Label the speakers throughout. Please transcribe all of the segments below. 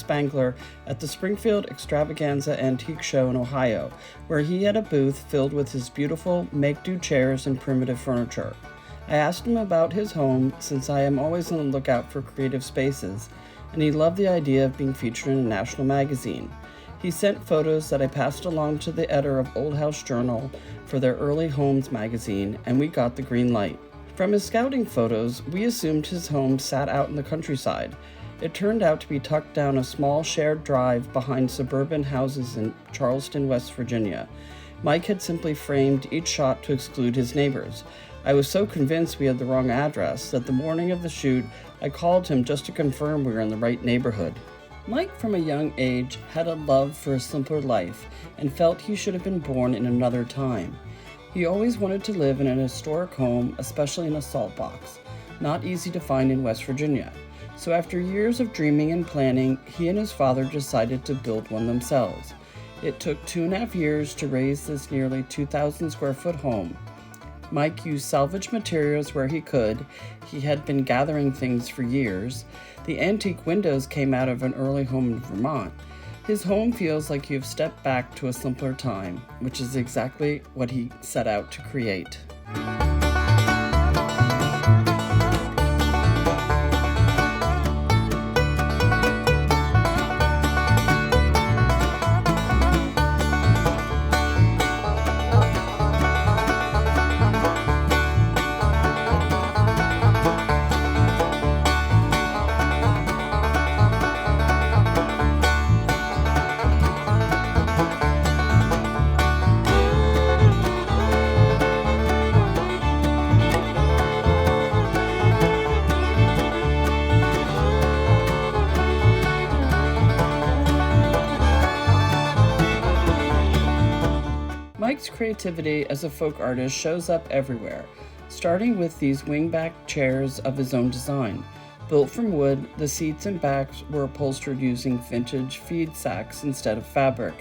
Speaker 1: Spangler at the Springfield Extravaganza Antique Show in Ohio, where he had a booth filled with his beautiful make-do chairs and primitive furniture. I asked him about his home since I am always on the lookout for creative spaces, and he loved the idea of being featured in a national magazine. He sent photos that I passed along to the editor of Old House Journal for their early homes magazine, and we got the green light. From his scouting photos, we assumed his home sat out in the countryside. It turned out to be tucked down a small shared drive behind suburban houses in Charleston, West Virginia. Mike had simply framed each shot to exclude his neighbors. I was so convinced we had the wrong address that the morning of the shoot, I called him just to confirm we were in the right neighborhood. Mike, from a young age, had a love for a simpler life and felt he should have been born in another time. He always wanted to live in an historic home, especially in a saltbox, not easy to find in West Virginia. So after years of dreaming and planning, he and his father decided to build one themselves. It took 2.5 years to raise this nearly 2,000 square foot home. Mike used salvage materials where he could. He had been gathering things for years. The antique windows came out of an early home in Vermont. His home feels like you've stepped back to a simpler time, which is exactly what he set out to create. Mike's creativity as a folk artist shows up everywhere, starting with these wingback chairs of his own design. Built from wood, the seats and backs were upholstered using vintage feed sacks instead of fabric,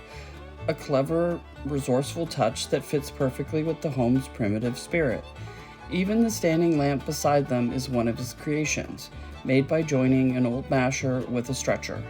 Speaker 1: a clever, resourceful touch that fits perfectly with the home's primitive spirit. Even the standing lamp beside them is one of his creations, made by joining an old masher with a stretcher.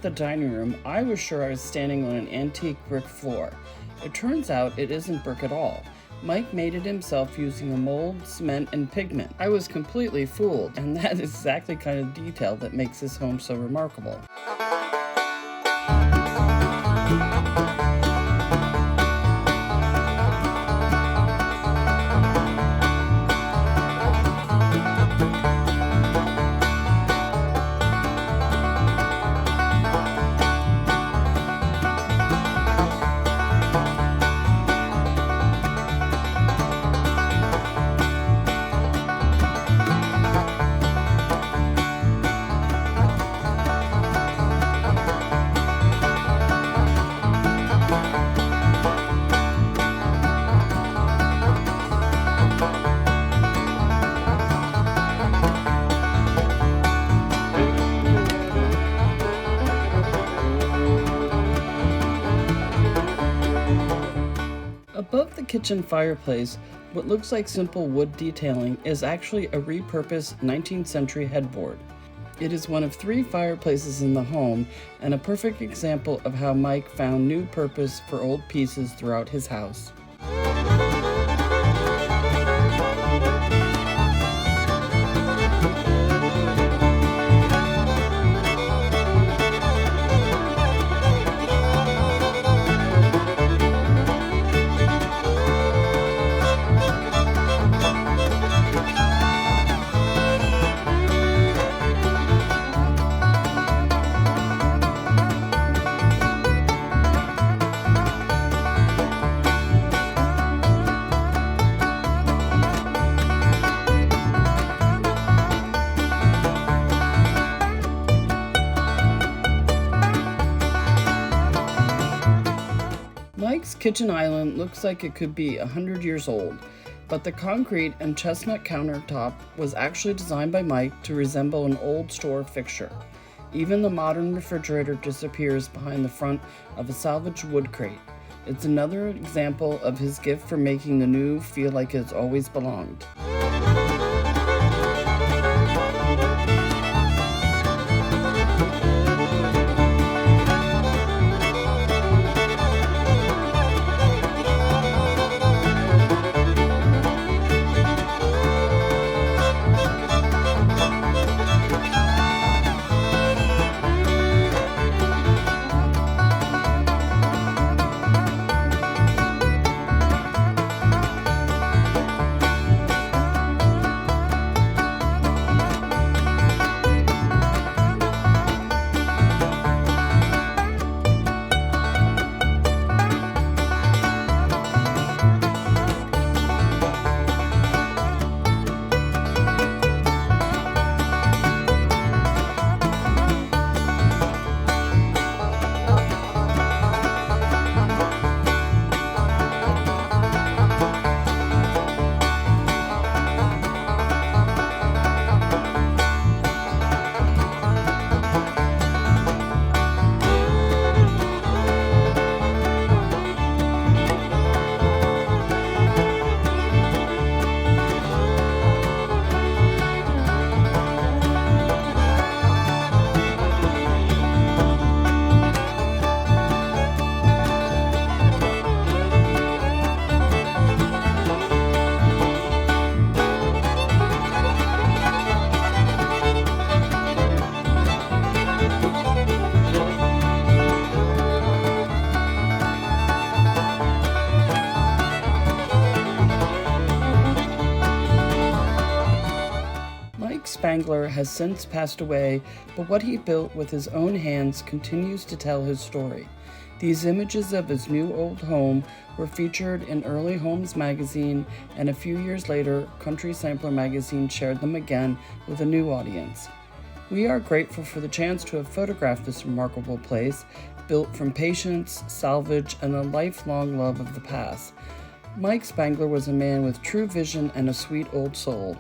Speaker 1: The dining room, I was sure I was standing on an antique brick floor. It turns out it isn't brick at all. Mike made it himself using a mold, cement, and pigment. I was completely fooled, and that is exactly the kind of detail that makes this home so remarkable. Above the kitchen fireplace, what looks like simple wood detailing is actually a repurposed 19th century headboard. It is one of 3 fireplaces in the home and a perfect example of how Mike found new purpose for old pieces throughout his house. Mike's kitchen island looks like it could be 100 years old, but the concrete and chestnut countertop was actually designed by Mike to resemble an old store fixture. Even the modern refrigerator disappears behind the front of a salvaged wood crate. It's another example of his gift for making the new feel like it's always belonged. Mike Spangler has since passed away, but what he built with his own hands continues to tell his story. These images of his new old home were featured in Early Homes magazine, and a few years later, Country Sampler magazine shared them again with a new audience. We are grateful for the chance to have photographed this remarkable place, built from patience, salvage, and a lifelong love of the past. Mike Spangler was a man with true vision and a sweet old soul.